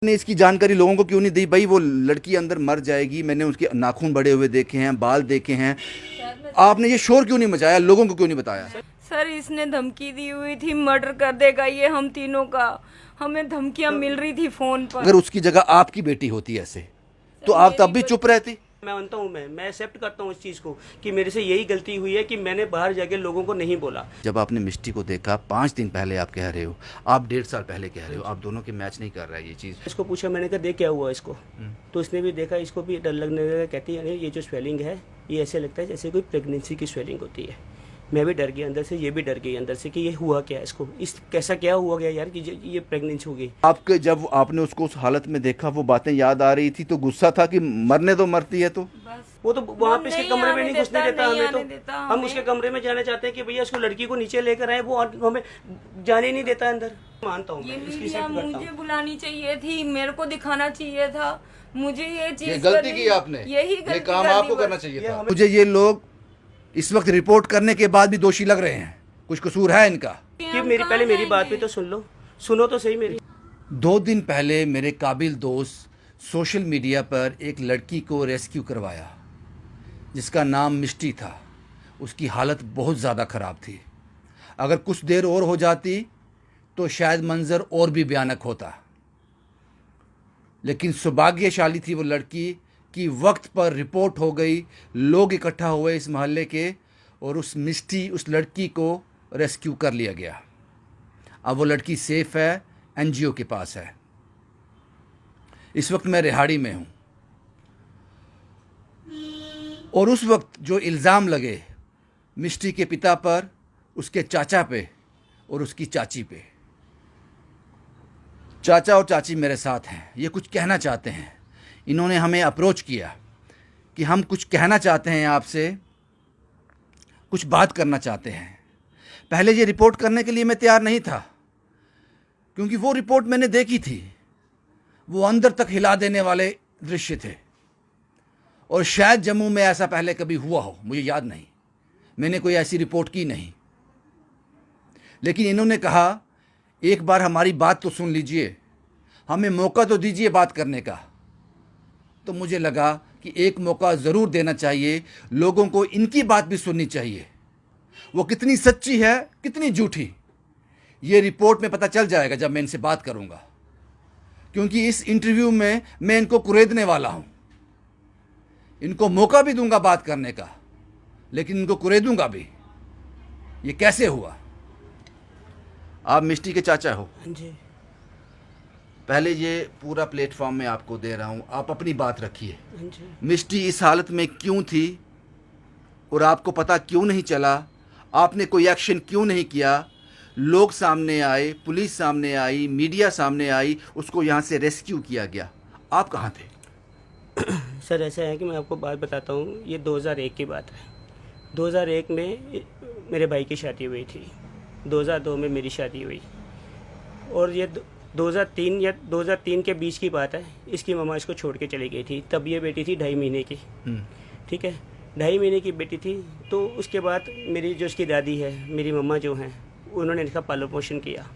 ने इसकी जानकारी लोगों को क्यों नहीं दी भाई? वो लड़की अंदर मर जाएगी, मैंने उसके नाखून बड़े हुए देखे हैं, बाल देखे हैं। आपने ये शोर क्यों नहीं मचाया, लोगों को क्यों नहीं बताया? सर इसने धमकी दी हुई थी मर्डर कर देगा ये हम तीनों का। हमें धमकियां मिल रही थी फोन पर। अगर उसकी जगह आपकी बेटी होती ऐसे तो आप तब भी चुप रहती? मैं मानता हूँ, मैं एक्सेप्ट करता हूँ इस चीज़ को कि मेरे से यही गलती हुई है कि मैंने बाहर जाके लोगों को नहीं बोला। जब आपने मिष्टी को देखा 5 दिन पहले, आप कह रहे हो, आप 1.5 साल पहले कह रहे हो, आप दोनों के मैच नहीं कर रहा है ये चीज़। इसको पूछा मैंने कहा देख क्या हुआ इसको, तो इसने भी देखा, इसको भी डर लगने लगा। कहती है अरे ये जो स्वेलिंग है ये ऐसे लगता है जैसे कोई प्रेगनेंसी की स्वेलिंग होती है। मैं भी डर गया अंदर से, ये भी डर गई अंदर से कि ये हुआ क्या इसको, इस कैसा क्या हुआ गया यार कि ये प्रेगनेंसी हो गई। आपके जब आपने उसको उस हालत में देखा, वो बातें याद आ रही थी तो गुस्सा था कि मरने दो, मरती है तो? वो तो वहाँ पे इसके कमरे में नहीं घुसने देता हमें, तो हम हमें। उसके कमरे में जाना चाहते हैं कि भैया उसको लड़की को नीचे लेकर आए, वो हमें जाने ही नहीं देता अंदर। मानता हूँ ये मैं, इसकी मीडिया एक्सेप्ट करता मुझे हूँ। बुलानी चाहिए थी, मेरे को दिखाना चाहिए था। मुझे ये चीज ये गलती की आपने, यही ये गलती काम कर दी आपको बस। करना चाहिए था। मुझे ये लोग इस वक्त रिपोर्ट करने के बाद भी दोषी लग रहे हैं, कुछ कसूर है इनका? कि मेरी पहले मेरी बात भी तो सुन लो, सुनो तो सही मेरी। 2 दिन पहले मेरे काबिल दोस्त सोशल मीडिया पर एक लड़की को रेस्क्यू करवाया जिसका नाम मिष्टी था। उसकी हालत बहुत ज़्यादा ख़राब थी। अगर कुछ देर और हो जाती तो शायद मंज़र और भी भयानक होता, लेकिन सौभाग्यशाली थी वो लड़की कि वक्त पर रिपोर्ट हो गई, लोग इकट्ठा हुए इस मोहल्ले के, और उस मिष्टी, उस लड़की को रेस्क्यू कर लिया गया। अब वो लड़की सेफ है, एनजीओ के पास है। इस वक्त मैं रिहाड़ी में हूँ, और उस वक्त जो इल्ज़ाम लगे मिष्टी के पिता पर, उसके चाचा पे और उसकी चाची पे, चाचा और चाची मेरे साथ हैं, ये कुछ कहना चाहते हैं। इन्होंने हमें अप्रोच किया कि हम कुछ कहना चाहते हैं आपसे, कुछ बात करना चाहते हैं। पहले ये रिपोर्ट करने के लिए मैं तैयार नहीं था, क्योंकि वो रिपोर्ट मैंने देखी थी, वो अंदर तक हिला देने वाले दृश्य थे, और शायद जम्मू में ऐसा पहले कभी हुआ हो, मुझे याद नहीं, मैंने कोई ऐसी रिपोर्ट की नहीं। लेकिन इन्होंने कहा एक बार हमारी बात तो सुन लीजिए, हमें मौका तो दीजिए बात करने का। तो मुझे लगा कि एक मौका ज़रूर देना चाहिए, लोगों को इनकी बात भी सुननी चाहिए। वो कितनी सच्ची है, कितनी झूठी, ये रिपोर्ट में पता चल जाएगा जब मैं इनसे बात करूंगा, क्योंकि इस इंटरव्यू में मैं इनको कुरेदने वाला हूं। इनको मौका भी दूंगा बात करने का, लेकिन इनको कुरेदूंगा भी। ये कैसे हुआ? आप मिष्टी के चाचा हो। जी पहले ये पूरा प्लेटफॉर्म मैं आपको दे रहा हूं, आप अपनी बात रखिए। जी। मिष्टी इस हालत में क्यों थी और आपको पता क्यों नहीं चला? आपने कोई एक्शन क्यों नहीं किया? लोग सामने आए, पुलिस सामने आई, मीडिया सामने आई, उसको यहाँ से रेस्क्यू किया गया। आप कहाँ थे? सर ऐसा है कि मैं आपको बात बताता हूँ, ये 2001 की बात है। 2001 में मेरे भाई की शादी हुई थी, 2002 में मेरी शादी हुई, और ये 2003 या 2003 के बीच की बात है। इसकी मम्मा इसको छोड़ के चली गई थी, तब ये बेटी थी 2.5 महीने की। ठीक है, 2.5 महीने की बेटी थी। तो उसके बाद मेरी जो उसकी दादी है, मेरी मम्मा जो हैं, उन्होंने इसका पालन पोषण किया।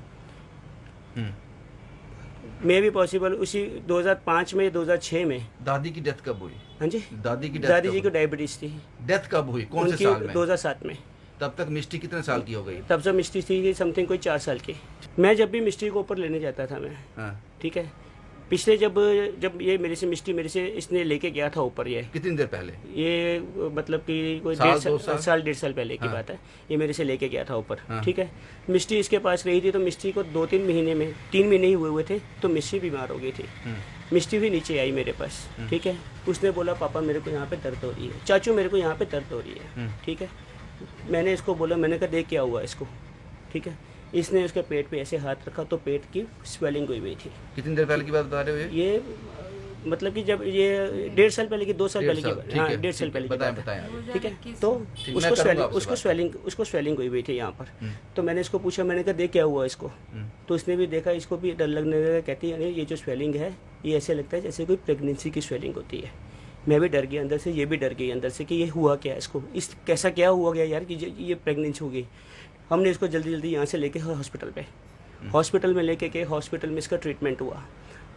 मैं भी पॉसिबल उसी 2005 में, 2006 में। दादी की डेथ कब हुई? हाँ जी, दादी की दादी जी को डायबिटीज़ थी। डेथ कब हुई, कौन से उनकी साल में? 2007 में। तब तक मिष्टी कितने साल की हो गई? तब से मिस्ट्री थी समथिंग कोई 4 साल की। मैं जब भी मिस्ट्री को ऊपर लेने जाता था मैं, हाँ। ठीक है, पिछले जब ये मेरे से मिस्ट्री मेरे से इसने लेके गया था ऊपर, ये कितनी देर पहले? ये मतलब कि कोई साल, 1.5 2 साल? साल 1.5 साल पहले की हाँ। बात है। ये मेरे से लेके गया था ऊपर, हाँ। ठीक है। मिस्ट्री इसके पास रही थी, तो मिस्ट्री को 2-3 महीने में, 3 महीने ही हुए थे तो मिस्ट्री बीमार हो गई थी। मिस्ट्री भी नीचे आई मेरे पास, ठीक है। उसने बोला पापा मेरे को यहाँ पे दर्द हो रही है, चाचू मेरे को यहाँ पे दर्द हो रही है, ठीक है। मैंने इसको बोला, मैंने कहा देख क्या हुआ इसको, ठीक है। इसने उसके पेट पे ऐसे हाथ रखा तो पेट की स्वेलिंग हुई थी। कितनी देर पहले की बात बता रहे हो ये मतलब कि जब ये 1.5 साल पहले की, 2 साल पहले की, हाँ 1.5 साल पहले की बताएं बात है, बताएं। ठीक है। तो ठीक, मैं करूंगा आपसे उसको स्वेलिंग हुई थी यहाँ पर। तो मैंने इसको पूछा, मैंने कहा देख क्या हुआ इसको, तो इसने भी देखा, इसको भी डर लगने लगा। कहती है अरे ये जो स्वेलिंग है ये ऐसे लगता है जैसे कोई प्रेगनेंसी की स्वेलिंग होती है। मैं भी डर गया अंदर से, ये भी डर गई अंदर से कि ये हुआ क्या इसको, इस कैसा क्या हुआ गया यार कि ये प्रेगनेंसी हो गई। हमने इसको जल्दी जल्दी यहाँ से लेके हॉस्पिटल में लेके गए। हॉस्पिटल में इसका ट्रीटमेंट हुआ।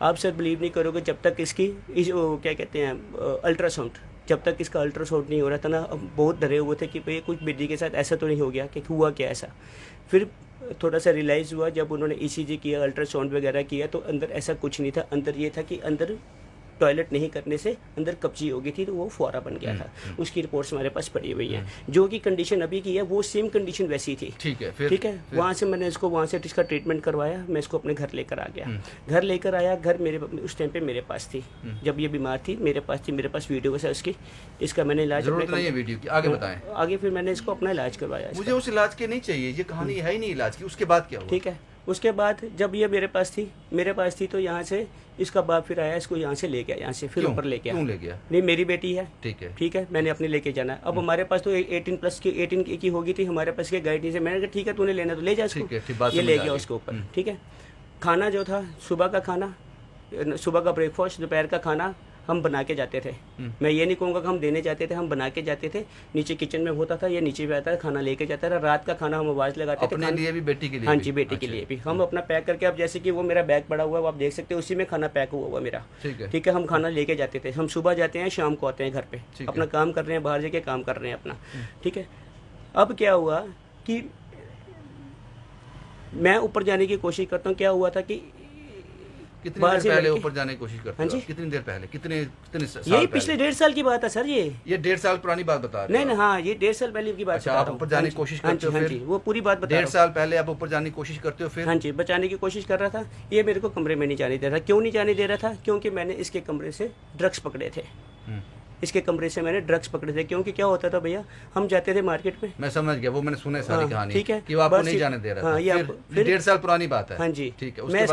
आप सर बिलीव नहीं करोगे, जब तक इसकी वो क्या कहते हैं अल्ट्रासाउंड, जब तक इसका अल्ट्रासाउंड नहीं हो रहा था ना, अब बहुत डरे हुए थे कि भाई कुछ बेटी के साथ ऐसा तो नहीं हो गया, कि हुआ क्या ऐसा। फिर थोड़ा सा रियलाइज़ हुआ जब उन्होंने ECG किया, अल्ट्रासाउंड वगैरह किया, तो अंदर ऐसा कुछ नहीं था। अंदर ये था कि अंदर टॉयलेट नहीं करने से अंदर कब्जी हो गई थी, तो वो फुआरा बन गया था। उसकी रिपोर्ट्स हमारे पास पड़ी हुई हैं। जो कि कंडीशन अभी की है वो सेम कंडीशन वैसी थी। ठीक है, फिर ठीक है, वहाँ से मैंने इसको वहाँ से इसका ट्रीटमेंट करवाया, मैं इसको अपने घर लेकर आ गया। घर लेकर आया, घर मेरे उस टाइम पे मेरे पास थी, जब ये बीमार थी मेरे पास थी, मेरे पास वीडियो है उसकी। इसका मैंने इलाज, जरूरत नहीं है वीडियो की, आगे बताएं। आगे फिर मैंने इसको अपना इलाज करवाया। मुझे उस इलाज के नहीं चाहिए, ये कहानी है ही नहीं इलाज की। उसके बाद क्या हुआ? ठीक है, उसके बाद जब ये मेरे पास थी तो यहाँ से इसका बाप फिर आया, इसको यहाँ से ले गया, यहाँ से फिर ऊपर ले गया। क्यों ले गया? नहीं, मेरी बेटी है। ठीक है, मैंने अपने लेके जाना है। अब हमारे पास तो 18 की होगी थी, हमारे पास के गाइड नहीं से। मैंने कहा ठीक है, तूने लेना तो ले जा इसको। ये ले गया उसके ऊपर। ठीक है, खाना जो था सुबह का खाना, सुबह का ब्रेकफास्ट, दोपहर का खाना हम बना के जाते थे। मैं ये नहीं कहूँगा कि हम देने जाते थे, हम बना के जाते थे। नीचे किचन में होता था, ये नीचे भी आता था, खाना लेके जाता था। रात का खाना हम आवाज़ लगाते थे अपने लिए भी, बेटी के लिए? हाँ जी, बेटी के लिए भी। हम अपना पैक करके, अब जैसे कि वो मेरा बैग पड़ा हुआ है, वो आप देख सकते हो, उसी में खाना पैक हुआ हुआ मेरा। ठीक है, हम खाना लेके जाते थे। हम सुबह जाते हैं, शाम को आते हैं घर पे, अपना काम कर रहे हैं, बाहर जाके काम कर रहे हैं अपना। ठीक है, अब क्या हुआ कि मैं ऊपर जाने की कोशिश करता हूँ। क्या हुआ था कि कितनी देर पहले ऊपर जाने की कोशिश करते हो? कितनी देर पहले? कितने साल? यही पिछले 1.5 साल की बात है सर। ये 1.5 साल पुरानी बात बता रहे हो? नहीं, हाँ, ये 1.5 साल पहले की बात। अच्छा, आप ऊपर जाने की कोशिश करते हो? हाँ जी, वो पूरी बात बता। 1.5 साल पहले आप ऊपर जाने की कोशिश करते हो? फिर? हाँ जी, बचाने की कोशिश कर रहा था। ये मेरे को कमरे में नहीं जाने दे रहा। क्यों नहीं जाने दे रहा था? क्योंकि मैंने इसके कमरे से ड्रग्स पकड़े थे। इसके कमरे से मैंने ड्रग्स पकड़े थे। क्योंकि क्या होता था भैया, हम जाते थे मार्केट में। मैं समझ गया, वो मैंने सुना है सारी कहानी। ठीक है, कि वो आपको नहीं जाने दे रहा था। फिर 1.5 साल पुरानी बात है। हाँ जी, ठीक है। मैं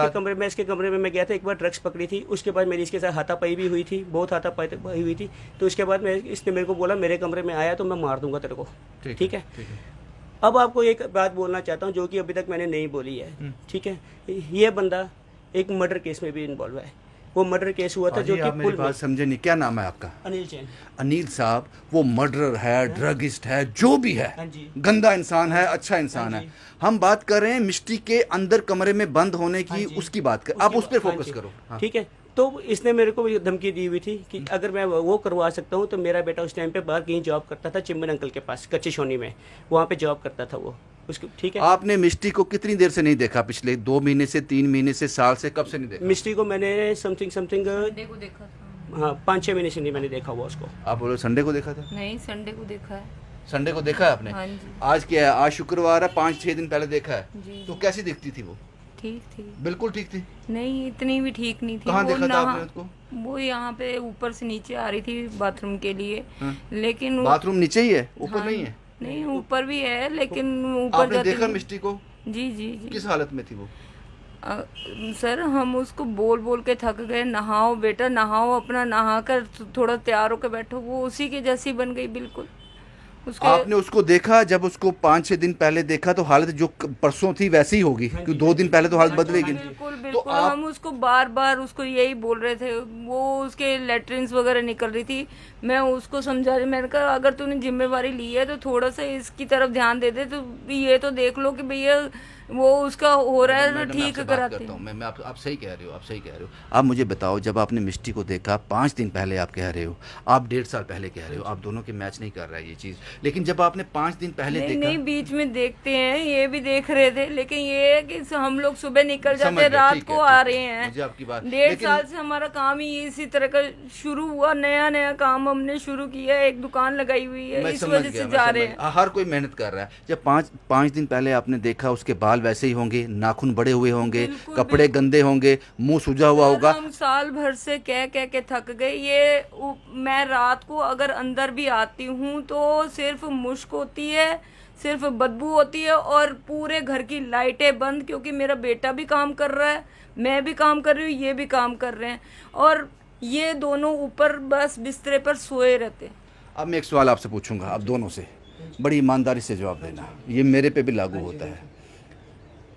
इसके कमरे में मैं गया था, एक बार ड्रग्स पकड़ी थी। उसके बाद मेरी इसके साथ हाथापाई भी हुई थी, बहुत हाथापाई हुई थी। तो उसके बाद इसने मेरे को बोला, मेरे कमरे में आया तो मैं मार दूंगा तेरे को। ठीक है। अब आपको एक बात बोलना चाहता हूँ जो कि अभी तक मैंने नहीं बोली है। ठीक है, ये बंदा एक मर्डर केस में भी इन्वॉल्व है। वो मर्डर केस हुआ था जो कि मेरी बात समझे नहीं। क्या नाम है आपका? अनिल जैन। अनिल साहब, वो मर्डरर है, ड्रगिस्ट है, जो भी है, गंदा इंसान है, अच्छा इंसान है। हम बात कर रहे हैं मिस्टी के अंदर कमरे में बंद होने की, उसकी बात कर। आप उस पर फोकस करो। ठीक है, तो इसने मेरे को धमकी दी हुई थी कि अगर मैं वो करवा सकता हूँ तो मेरा बेटा उस टाइम पे बाहर कहीं जॉब करता था, चिम्बन अंकल के पास, कच्ची सोनी में, वहाँ पे जॉब करता था वो उसको। ठीक है, आपने मिस्टी को कितनी देर से नहीं देखा? पिछले 2 महीने से, 3 महीने से, साल से, कब से नहीं देखा? मिस्टी को मैंने समथिंग हाँ 5-6 महीने से नहीं मैंने देखा हुआ उसको। आप बोलो संडे को देखा था? नहीं, संडे को देखा है। संडे को देखा है आपने? हाँ जी। आज क्या है? आज शुक्रवार है, 5-6 दिन पहले देखा है। तो कैसी दिखती थी वो? ठीक थी। बिल्कुल ठीक थी? नहीं, इतनी भी ठीक नहीं थी। कहाँ देखा था आपने उसको? वो यहाँ पे ऊपर से नीचे आ रही थी बाथरूम के लिए। लेकिन बाथरूम नीचे ही है, ऊपर नहीं है? नहीं, ऊपर भी है, लेकिन ऊपर आपने देखा मिस्टी को? जी जी जी। किस हालत में थी वो? सर, हम उसको बोल बोल के थक गए, नहाओ बेटा नहाओ, अपना नहा कर थोड़ा तैयार होकर बैठो। वो उसी के जैसी बन गई बिल्कुल। आपने उसको देखा? जब उसको 5-6 दिन पहले देखा तो हालत जो परसों थी वैसी ही होगी, क्योंकि 2 दिन पहले तो हालत बदलेगी। बिल्कुल बिल्कुल। हम उसको बार बार उसको यही बोल रहे थे। वो उसके लेटरिन्स वगैरह निकल रही थी। मैं उसको समझा रही, मैंने कहा अगर तूने जिम्मेवारी ली है तो थोड़ा सा इसकी तरफ ध्यान दे दे। तो ये तो देख लो कि भैया वो उसका हो रहा है, ठीक कराते हैं। मैं आप सही कह रहे हो, आप सही कह रहे हो। आप मुझे बताओ, जब आपने मिस्टी को देखा 5 दिन पहले, आप कह रहे हो, आप 1.5 साल पहले कह रहे हो, आप दोनों के मैच नहीं कर रहा है ये चीज़। लेकिन जब आपने 5 दिन पहले देखा, नहीं, बीच में देखते हैं, ये भी देख रहे थे। लेकिन ये है कि हम लोग सुबह निकल जाते हैं, रात को आ रहे हैं। मुझे आपकी बात, 1.5 साल से हमारा काम ही इसी तरह का शुरू हुआ। नया काम हमने शुरू किया, एक दुकान लगाई हुई है, इस वजह से जा रहे हैं। हर कोई मेहनत कर रहा है। जब 5 दिन पहले आपने देखा, उसके बाल वैसे ही होंगे, नाखून बड़े हुए होंगे, कपड़े गंदे होंगे, मुंह सूजा हुआ होगा। हम साल भर से कह के थक गए। ये मैं रात को अगर अंदर भी आती हूँ तो सिर्फ मुश्क होती है, सिर्फ बदबू होती है, और पूरे घर की लाइटें बंद, क्योंकि मेरा बेटा भी काम कर रहा है, मैं भी काम कर रही हूँ, ये भी काम कर रहे हैं, और ये दोनों ऊपर बस बिस्तरे पर सोए रहते हैं। अब मैं एक सवाल आपसे पूछूंगा, आप दोनों से बड़ी ईमानदारी से जवाब देना, ये मेरे पे भी लागू होता है।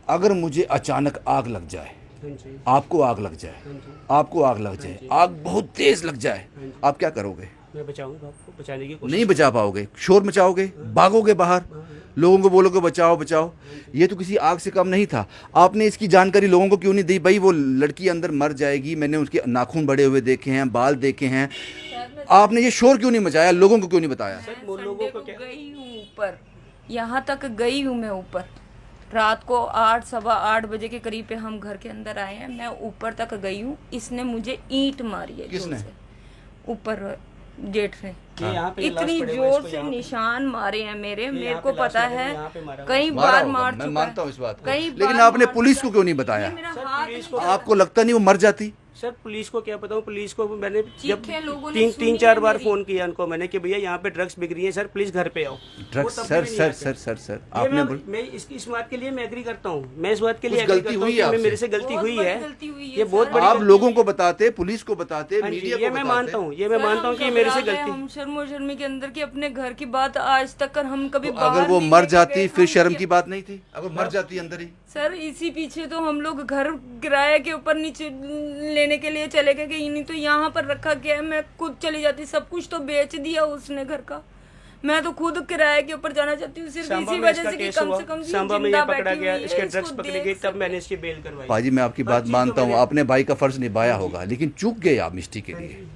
अगर मुझे अचानक आग लग जाए, आपको आग लग जाए, आपको आग लग जाए, आग बहुत तेज लग जाए, आप क्या करोगे? मैं बचाऊंगा, आपको बचाने की कोशिश। नहीं बचा पाओगे, शोर मचाओगे, भागोगे बाहर, लोगों को बोलोगे बचाओ बचाओ। ये तो किसी आग से कम नहीं था। आपने इसकी जानकारी लोगों को क्यों नहीं दी? भाई वो लड़की अंदर मर जाएगी, मैंने उसके नाखून बड़े हुए देखे हैं, बाल देखे हैं, आपने ये शोर क्यों नहीं मचाया? लोगों को क्यों नहीं बताया? वो लोगों को क्या, गई हूँ ऊपर, यहाँ तक गई हूँ मैं ऊपर, रात को 8 सवा 8 बजे के करीब पे हम घर के अंदर आए हैं, मैं ऊपर तक गई हूँ। इसने मुझे ईंट मारी है। किसने? ऊपर जेठ ने ये यहाँ पे लाश इतनी पड़े हुए हैं, जोर इसको से यहाँ पे। निशान मारे हैं मेरे यहाँ को पे लाश पता लगे हुए, है, यहाँ पे मारा हुआ। कई मारा बार होगा, मार मैं चुका मानता है। हूँ इस बात को, कई लेकिन बार आपने मार पुलिस चुका को क्यों नहीं है। बताया? ये मेरा सर, हाथ पुलिस नहीं को- आपको लगता नहीं वो मर जाती? सर पुलिस को क्या बताऊं, पुलिस को मैंने जब चीखें लोगों ने सुनी तीन चार है बार मेरी। फोन किया उनको मैंने कि भैया यहाँ पे ड्रग्स बिक रही है सर, प्लीज घर पे आओ। ड्रग्स? वो तब सर भी नहीं सर आते। सर सर सर ये आपने मैं इस बात के लिए मैं एग्री करता हूँ, मैं इस बात के लिए कुछ एग्री गलती करता हूँ हुई कि है हमें आपसे? मेरे से गलती बहुत हुई बड़ी है, गलती हुई है ये बहुत सर। बड़ी आप गलती लोगों है। को बताते, पुलिस को बताते, हाँ जी, मीडिया ये को मैं बताते। मानता हूँ, ये मैं सर, मानता हूँ हम कि मेरे से घबरा गए, गलती। हम शर्मो शर्मी के अंदर की अपने घर की बात आज तक कर हम कभी तो बाहर अगर वो नहीं मर लेके जाती गए, फिर हम शर्म क्या- की बात नहीं थी? अगर मर जाती अंदर ही? सर इसी पीछे तो हम लोग घर किराए के ऊपर नीचे लेने के लिए चले गए कि नहीं तो यहाँ पर रखा गया है, मैं खुद चली जाती। सब कुछ तो बेच दिया उसने घर का, मैं तो खुद किराए के ऊपर जाना चाहती हूँ सिर्फ सांबा इसी में वजह इसका से कि केस कम हुआ, से कम ये सांबा में ये जिंदा पकड़ा बैठी गया, हुई है, इसके इसको ड्रग्स पकड़े देख गए, सकते तब मैंने इसकी बेल करवाई। पाजी मैं आपकी हर बात चीज़ को मानता हूँ, मैंने- आपने भाई का फर्ज निभाया होगा, लेकिन चूक गए आप मिस्टी के लिए।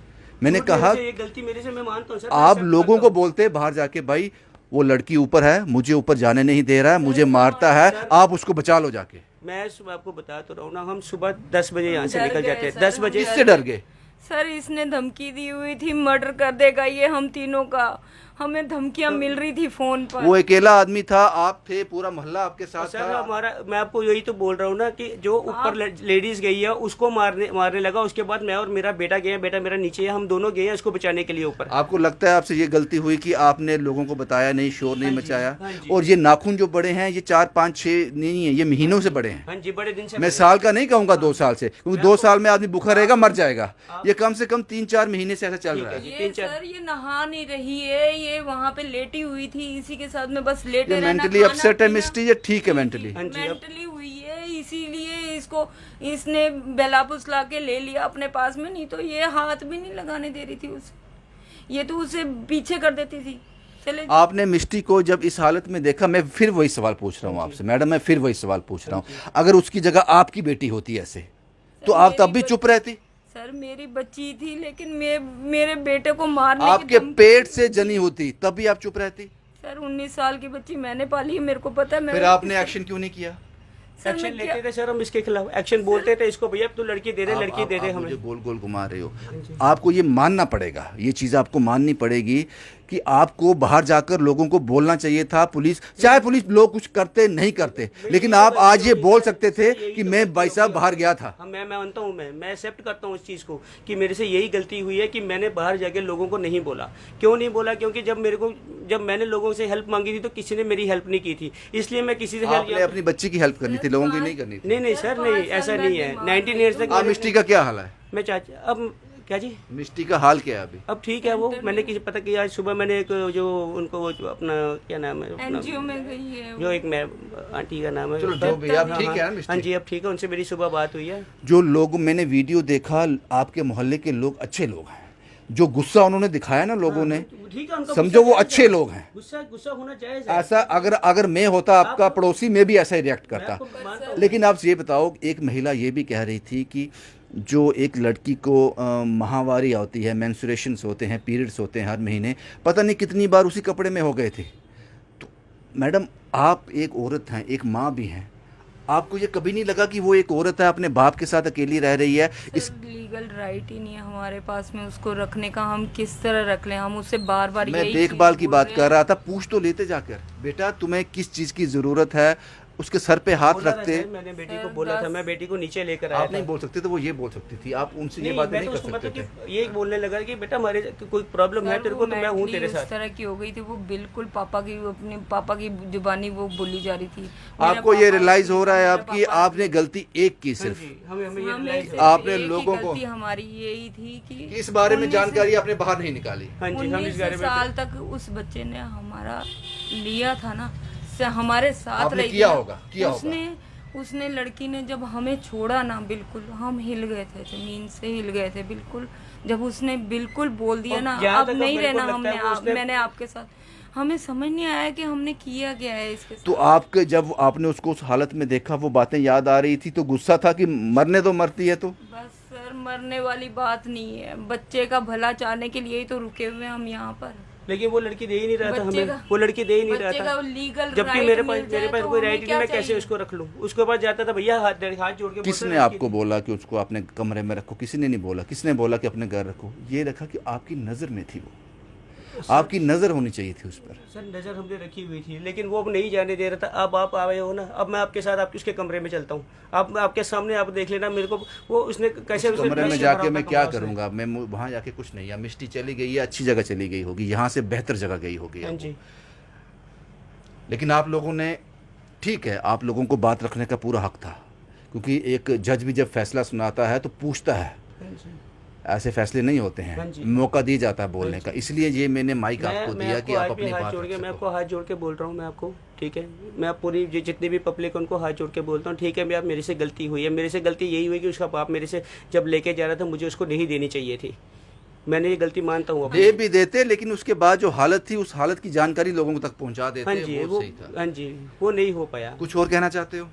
मैंने झूठ कहा मेरे से, ये गलती मेरे से मैं मानता हूँ सर। आप मैं लोगों accept को करता बोलते बाहर जाके भाई वो लड़की ऊपर है, मुझे ऊपर जाने नहीं दे रहा है, मुझे मारता है, आप उसको बचा लो जाके। हूँ। मैं सुबह आपको बता तो रहा हूँ ना, हम सुबह 10 बजे यहाँ से डर निकल गए जाते हैं, सर, 10 बजे। किससे डर गए? सर इसने धमकी दी हुई थी मर्डर कर देगा ये हम तीनों का, हमें धमकियां मिल रही थी फोन पर। वो अकेला आदमी था, आप थे, पूरा मोहल्ला आपके साथ सर था। हमारा, मैं आपको यही तो बोल रहा हूँ ना कि जो ऊपर लेडीज गई है उसको मारने लगा, उसके बाद मैं और मेरा बेटा गए, बेटा मेरा नीचे है, हम दोनों गए हैं उसको बचाने के लिए ऊपर। आपको लगता है आपसे ये गलती हुई कि आपने लोगों को बताया नहीं, शोर नहीं मचाया? हाँ जी। और ये नाखून जो बड़े हैं ये 4 5 6 नहीं है, ये महीनों से बड़े हैं। हाँ जी, बड़े दिन से मैं साल का नहीं कहूंगा, 2 साल से, क्योंकि 2 साल में आदमी भूखा रहेगा, मर जाएगा। ये कम से कम 3-4 महीने से ऐसा चल रहा है। जी, ये 3-4 सर ये नहा नहीं रही है, ये वहाँ पे लेटी हुई थी, इसी के साथ में बस लेटे ये रहना, मेंटली खाना अपसेट है पीना। मिस्टी, ये ठीक है मेंटली। हाँ जी, अब- मेंटली हुई है, इसीलिए इसको इसने बेला फुसला के ले लिया अपने पास में, नहीं तो ये हाथ भी नहीं लगाने दे रही थी उसे, ये तो उसे पीछे कर देती थी। चले आपने मिस्टी को जब इस हालत में देखा, मैं फिर वही सवाल पूछ रहा हूँ आपसे मैडम, मैं फिर वही सवाल पूछ रहा हूँ, अगर उसकी जगह आपकी बेटी होती ऐसे तो आप तब भी चुप रहती? सर मेरी बच्ची थी, लेकिन मेरे बेटे को मारने की आपके धमकी- पेट से जनी होती तब भी आप चुप रहती? सर 19 साल की बच्ची मैंने पाली है, मेरे को पता है। फिर आपने एक्शन क्यों नहीं किया? सर, एक्शन मैं क्या- लेते थे सर हम इसके खिलाफ, एक्शन बोलते थे इसको, भैया तू लड़की दे दे, लड़की दे दे आप हमें। मुझे गोल गोल घुमा रहे हो। आपको ये मानना पड़ेगा, ये चीज़ आपको माननी पड़ेगी कि आपको बाहर जाकर लोगों को बोलना चाहिए था। पुलिस, चाहे पुलिस लोग कुछ करते नहीं करते, लेकिन आप आज ये बोल सकते थे कि मैं भाई साहब बाहर गया था। हाँ, मैं मानता हूँ, मैं एक्सेप्ट करता हूँ इस चीज़ को कि मेरे से यही गलती हुई है कि मैंने बाहर जाके लोगों को नहीं बोला। क्यों नहीं बोला? क्योंकि जब मैंने लोगों से हेल्प मांगी थी तो किसी ने मेरी हेल्प नहीं की थी, इसलिए मैं किसी से आपने हेल्प। अपनी बच्ची की हेल्प करनी थी, लोगों की नहीं करनी थी। नहीं सर, नहीं ऐसा नहीं है। 19 ईयर्स तक आप मिस्टी का क्या हाल है? मैं चाचा, अब क्या जी, मिस्टी का हाल क्या है अभी? अब ठीक है वो, मैंने किसी पता किया आज सुबह, मैंने एक जो उनको वो जो अपना क्या नाम है, अपना एनजीओ में गई है वो। जो एक मैं आंटी का नाम है, चलो जो भी, आप ठीक है ना मिस्टी? हाँ जी अब ठीक है, उनसे मेरी सुबह बात हुई है। जो लोग, मैंने वीडियो देखा, आपके मोहल्ले के लोग अच्छे लोग हैं। जो गुस्सा उन्होंने दिखाया ना लोगों ने, ठीक है, उनका समझो वो गुस्सा अच्छे लोग हैं। गुस्सा होना जायज है। ऐसा अगर मैं होता आपका पड़ोसी, मैं भी ऐसा ही रिएक्ट करता। आपको मानता हूँ। लेकिन आप ये बताओ, एक महिला ये भी कह रही थी कि जो एक लड़की को माहवारी आती है, मेंस्ट्रुएशंस होते हैं, पीरियड्स होते हैं हर महीने, पता नहीं कितनी बार उसी कपड़े में हो गए थे। तो मैडम आप एक औरत हैं, एक माँ भी हैं, आपको ये कभी नहीं लगा कि वो एक औरत है, अपने बाप के साथ अकेली रह रही है? इस लीगल राइट ही नहीं है हमारे पास में उसको रखने का, हम किस तरह रख लें? हम उससे बार बार मैं देखभाल की बात कर रहा था, पूछ तो लेते जाकर, बेटा तुम्हें किस चीज़ की ज़रूरत है, उसके सर पे हाथ बोला था रखते। सर, मैंने बेटी को बोला था, मैं बेटी को नीचे लेकर आया आप था। नहीं बोल सकते तो वो ये बोल सकती थी, आप उनसे ये नहीं, बात मैं नहीं तो कर उसको सकते मतलब थे। कि ये बोलने लगा कि बेटा हमारे कोई प्रॉब्लम है तेरे को तो मैं हूँ तेरे उस साथ। तरह की हो गई थी वो, बिल्कुल अपने पापा की जुबानी वो बोली जा रही थी। आपको ये रियलाइज हो रहा है अब कि आपने गलती एक की हाँ सिर्फ, जी, हमें ये हमें realize सिर्फ है। आपने एक ही लोगों को- गलती हमारी यही थी कि इस बारे में जानकारी आपने बाहर नहीं निकाली। हाँ जी, हम 19 इस बारे में साल तक उस बच्चे ने हमारा लिया था ना, से हमारे साथ आपने रही किया थी ना, होगा, किया उसने उसने लड़की ने जब हमें छोड़ा ना, बिल्कुल हम हिल गए थे, जमीन से हिल गए थे बिल्कुल। जब उसने बिल्कुल बोल दिया और ना जहाँ अब तक नहीं मेरे को रहना, लगता है वो मैंने आपके साथ, हमें समझ नहीं आया कि हमने किया क्या है इसके साथ। तो आपके जब आपने उसको उस हालत में देखा, वो बातें याद आ रही थी, तो गुस्सा था कि मरने दो, मरती है तो? बस सर, मरने वाली बात नहीं है, बच्चे का भला चाहने के लिए ही तो रुके हुए हैं हम यहाँ पर। लेकिन वो लड़की दे ही नहीं रहा था बच्चे हमें, का- वो लड़की दे ही नहीं रहा बच्चे था, का लीगल जबकि राइट मेरे मिल पास जाए तो कोई हमें राइट नहीं, क्या मैं कैसे चाहिए? उसको रख लूँ? उसके पास जाता था, भैया हाथ जोड़ के किसने बोलता था आपको बोला कि उसको अपने कमरे में रखो? किसी ने नहीं बोला। किसने बोला कि अपने घर रखो? ये रखा कि आपकी नज़र में थी, वो आपकी नज़र होनी चाहिए थी उस पर। सर नज़र हमने रखी हुई थी, लेकिन वो अब नहीं जाने दे रहा था। अब आप आए हो ना, अब मैं आपके साथ आपके उसके कमरे में चलता हूँ, आप आपके सामने आप देख लेना मेरे को वो उसने कैसे उस कमरे में जाके मैं क्या करूंगा? मैं वहाँ जाके कुछ नहीं, या मिष्टी चली गई या अच्छी जगह चली गई होगी, यहाँ से बेहतर जगह गई होगी। हाँ जी। लेकिन आप लोगों ने, ठीक है, आप लोगों को बात रखने का पूरा हक था, क्योंकि एक जज भी जब फैसला सुनाता है तो पूछता है, हाँ जी। ऐसे फैसले नहीं होते हाँ हैं, जी। मौका दिया जाता है बोलने का। इसलिए ये मैंने माइक आपको दिया कि आप अपनी हाथ बात जोड़ रख के, मैं सको। आपको हाथ जोड़ के बोल रहा हूँ, मैं आपको, ठीक है, मैं पूरी जितनी भी पब्लिक उनको हाथ जोड़ के बोलता हूँ, ठीक है, मैं आप मेरे से गलती हुई है, मेरे से गलती यही हुई कि उसका बाप मेरे से जब लेके जा रहा था मुझे उसको नहीं देनी चाहिए थी, मैंने ये गलती मानता हूँ। दे भी देते, लेकिन उसके बाद जो हालत थी, उस हालत की जानकारी लोगों तक पहुंचा देते। हाँ जी, वो सही था। हाँ जी, वो नहीं हो पाया। कुछ और कहना चाहते हो?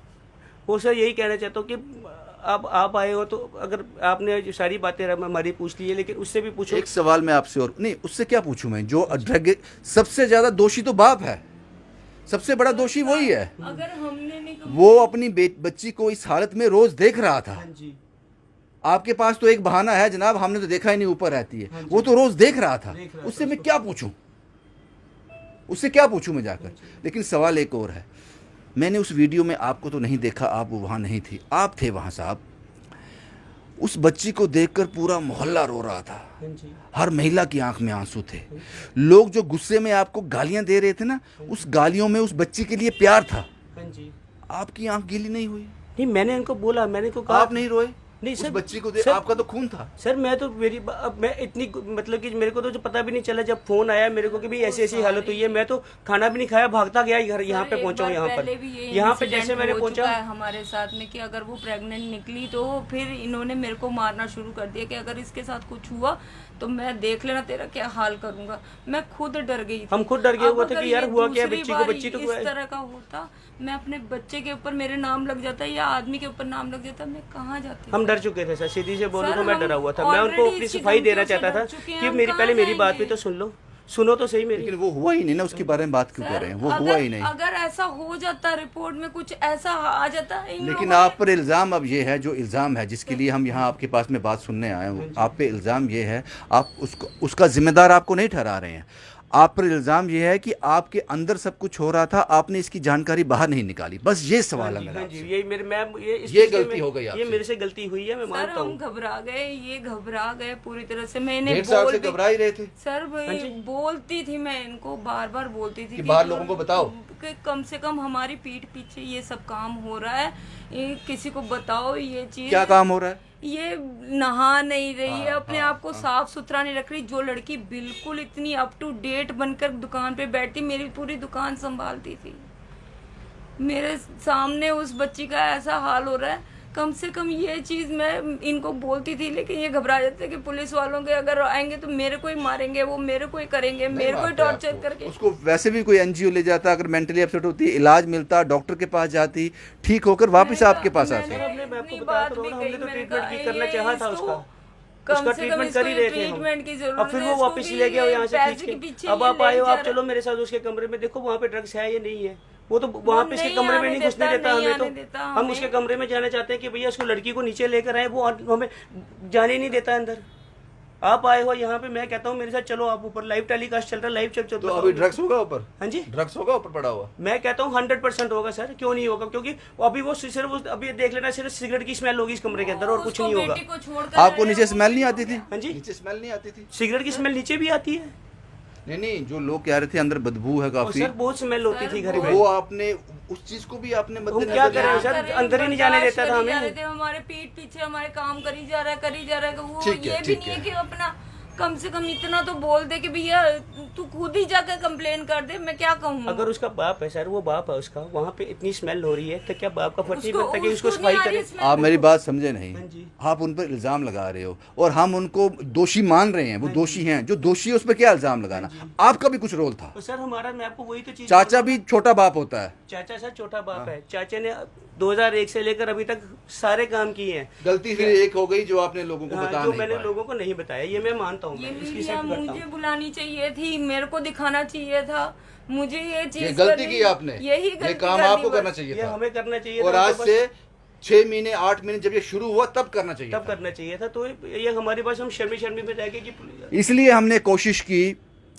वो सर यही कहना चाहता हूँ कि अब आप आए हो तो अगर आपने जो सारी बातें हमारी पूछ ली है, लेकिन उससे भी पूछो। एक सवाल मैं आपसे और नहीं, उससे क्या पूछूं मैं? जो ड्रग सबसे ज्यादा दोषी तो बाप है, सबसे बड़ा दोषी वही है। अगर हमने नहीं वो अपनी बच्ची को इस हालत में रोज देख रहा था। हाँ जी। आपके पास तो एक बहाना है जनाब, हमने तो देखा ही नहीं, ऊपर रहती है। वो तो रोज देख रहा था, उससे मैं क्या पूछूं? उससे क्या पूछूं मैं जाकर? लेकिन सवाल एक और है, मैंने उस वीडियो में आपको तो नहीं देखा, आप वहाँ नहीं थी, आप थे वहाँ साहब। उस बच्ची को देखकर पूरा मोहल्ला रो रहा था, हाँ जी। हर महिला की आंख में आंसू थे। लोग जो गुस्से में आपको गालियां दे रहे थे ना, उस गालियों में उस बच्ची के लिए प्यार था। हाँ जी। आपकी आंख गीली नहीं हुई? नहीं, मैंने इनको बोला, मैंने इनको कहा आप नहीं रोए? नहीं उस सर, बच्ची को सर, आपका तो खून था। सर मैं तो अब मैं इतनी मतलब कि मेरे को तो जो पता भी नहीं चला जब फोन आया मेरे को कि भाई ऐसी ऐसी हालत हुई है, मैं तो खाना भी नहीं खाया, भागता गया घर, यहाँ पे पहुंचा हूँ। यहाँ पे जैसे मैंने पहुंचा हमारे साथ में कि अगर वो प्रेग्नेंट निकली तो फिर इन्होंने मेरे को मारना शुरू कर दिया कि अगर इसके साथ कुछ हुआ तो मैं देख लेना तेरा क्या हाल करूंगा। मैं खुद डर गई थी। हम खुद डर गए हुए थे कि यार ये हुआ क्या दूसरी बच्ची को, बार बच्ची तो इस तरह का होता, मैं अपने बच्चे के ऊपर मेरे नाम लग जाता या आदमी के ऊपर नाम लग जाता, मैं कहाँ जाती? हम डर चुके थे सर, सीधी से बोलूं सर, तो मैं हम डरा हुआ था। मैं उनको already अपनी इसकी सफाई देना धमकियों से चाहता था डर चुके हैं, कि हम मेरी कहाँ पहले मेरी बात भी जाएंगे? तो सुनो तो सही मेरी। लेकिन वो हुआ ही नहीं ना, उसके बारे में बात क्यों कर रहे हैं? वो हुआ ही नहीं। अगर ऐसा हो जाता, रिपोर्ट में कुछ ऐसा आ जाता, लेकिन आप पर इल्ज़ाम अब ये है, जो इल्ज़ाम है जिसके लिए हम यहाँ आपके पास में बात सुनने आए हैं, आप पे इल्ज़ाम ये है, आप उसका जिम्मेदार आपको नहीं ठहरा रहे हैं। आप पर इल्ज़ाम ये है कि आपके अंदर सब कुछ हो रहा था, आपने इसकी जानकारी बाहर नहीं निकाली। बस ये सवाल है मेरा हाँ जी, आपसे। ये मेरे मैं ये गलती हो गई ये आपसे। मेरे से गलती हुई है, मैं सर मानता हम हूँ। घबरा गए, ये घबरा गए पूरी तरह से। मैंने 1.5 साल से भी- घबरा ही रहे थे। सर भाई बोलती थी मैं इनको, बार बार बोलती थी कि बाहर लोगों को बताओ कि कम से कम हमारी पीठ पीछे ये सब काम हो रहा है, ये किसी को बताओ ये चीज। क्या काम हो रहा है? ये नहा नहीं रही है, अपने आप को साफ सुथरा नहीं रख रही। जो लड़की बिल्कुल इतनी अप टू डेट बनकर दुकान पे बैठती, मेरी पूरी दुकान संभालती थी, मेरे सामने उस बच्ची का ऐसा हाल हो रहा है। कम से कम ये चीज मैं इनको बोलती थी, लेकिन ये घबरा जाते कि पुलिस वालों के अगर आएंगे तो मेरे को ही मारेंगे, वो मेरे को ही करेंगे, मेरे को ही टॉर्चर करके। उसको वैसे भी कोई एनजीओ ले जाता, अगर मेंटली अपसेट होती, इलाज मिलता, डॉक्टर के पास जाती, ठीक होकर वापस आपके पास आती। मैं आपको बता तो रहा हूँ, हमने तो ट्रीटमेंट करना चाहा था उसका ट्रीटमेंट कर ही रहे थे हम। और फिर वो वापस ले गया यहाँ से खींच के। अब आप आए हो, आप चलो मेरे साथ उसके कमरे में, देखो वहाँ पे ड्रग्स है या नहीं है। वो तो वहाँ पे इसके कमरे में नहीं घुसने देता हमें, तो हम उसके कमरे में जाना चाहते हैं कि भैया उसको लड़की को नीचे लेकर आए, वो हमें जाने नहीं देता अंदर। आप आए हो यहाँ पे, मैं कहता हूँ मेरे साथ चलो, आप ऊपर लाइव टेलीकास्ट चल रहा है, लाइव चल तो अभी ड्रग्स होगा ऊपर? हाँ जी, ड्रग्स होगा ऊपर पड़ा हुआ? मैं कहता हूँ 100% होगा सर, क्यों नहीं होगा? क्योंकि अभी वो सिर्फ अभी देख लेना, सिर्फ सिगरेट की स्मेल होगी इस कमरे के अंदर और कुछ नहीं होगा। आपको नीचे स्मेल नहीं आती थी? हाँ जी, नीचे स्मेल नहीं आती थी? सिगरेट की स्मेल नीचे भी आती है। नहीं, जो लोग कह रहे थे अंदर बदबू है काफी, सर बहुत स्मेल होती थी घर में। वो आपने उस चीज को भी आपने हम क्या करें सर, अंदर ही नहीं जाने देता था हमें। हमारे पीठ पीछे हमारे काम करी जा रहा है, वो ठीक है, ये भी ठीक नहीं है है। कि अपना कम से कम इतना तो बोल दे कि भैया तू खुद ही जाकर कंप्लेन कर दे, मैं क्या कहूँ। अगर उसका बाप है सर, वो बाप है उसका, वहाँ पे इतनी स्मेल हो रही है तो क्या बाप का फर्ज नहीं उसको- बनता कि उसको उसको सफाई नहीं आ रही करे? smell। आप मेरी बात समझे नहीं। हाँ जी। आप उन पर इल्ज़ाम लगा रहे हो और हम उनको दोषी मान रहे हैं। वो दोषी हैं, जो दोषी है उस पर क्या इल्ज़ाम लगाना। आपका भी कुछ रोल था। तो सर हमारा, मैं आपको वही तो चीज़, चाचा भी छोटा बाप होता है। चाचा सर छोटा बाप है। चाचा ने 2001 से लेकर अभी तक सारे काम किए हैं। गलती फिर एक हो गई जो आपने लोगों को हाँ, बता जो नहीं मैंने पाए। लोगों को नहीं बताया, ये मैं मानता हूँ, ये मैं इसकी मीडिया एक्सेप्ट करता मुझे हूँ। बुलानी चाहिए थी, मेरे को दिखाना चाहिए था, मुझे ये चीज ये गलती करनी- की आपने। यही ये गलती काम कर दी आपको बस। करना चाहिए ये था। हमें करना चाहिए और था, आज तो बस से 6 महीने 8 महीने जब ये शुरू हुआ तब करना चाहिए तब था। करना चाहिए था। तो ये हमारे पास, हम शर्मी शर्मी में जाके कि इसलिए हमने कोशिश की,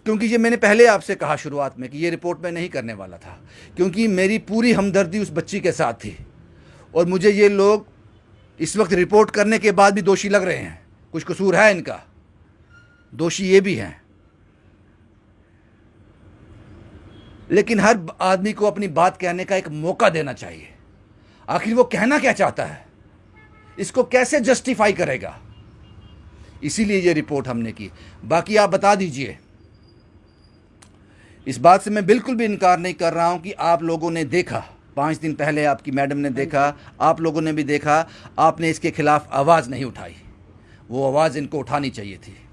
क्योंकि ये मैंने पहले आपसे कहा शुरुआत में कि ये रिपोर्ट मैं नहीं करने वाला था, क्योंकि मेरी पूरी हमदर्दी उस बच्ची के साथ थी और मुझे ये लोग इस वक्त रिपोर्ट करने के बाद भी दोषी लग रहे हैं। कुछ कसूर है इनका, दोषी ये भी हैं। लेकिन हर आदमी को अपनी बात कहने का एक मौका देना चाहिए। आखिर वो कहना क्या चाहता है, इसको कैसे जस्टिफाई करेगा, इसीलिए ये रिपोर्ट हमने की। बाकी आप बता दीजिए, इस बात से मैं बिल्कुल भी इनकार नहीं कर रहा हूं कि आप लोगों ने देखा, 5 दिन पहले आपकी मैडम ने देखा, आप लोगों ने भी देखा, आपने इसके खिलाफ आवाज़ नहीं उठाई। वो आवाज़ इनको उठानी चाहिए थी।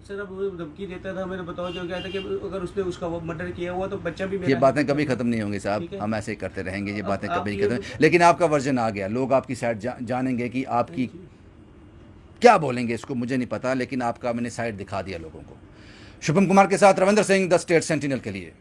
सर अब वो धमकी देता था, मैंने बताओ जो क्या था कि अगर उसने उसका वो मर्डर किया हुआ तो बच्चा भी मेरा ये है। बातें कभी ख़त्म नहीं होंगी साहब, ठीक है। हम ऐसे ही करते रहेंगे, ये अब बातें आप कभी नहीं ये- खत्म। लेकिन आपका वर्जन आ गया, लोग आपकी साइड जानेंगे कि आपकी क्या बोलेंगे इसको मुझे नहीं पता, लेकिन आपका मैंने साइड दिखा दिया लोगों को। शुभम कुमार के साथ Ravindra Singh, the state sentinel के लिए।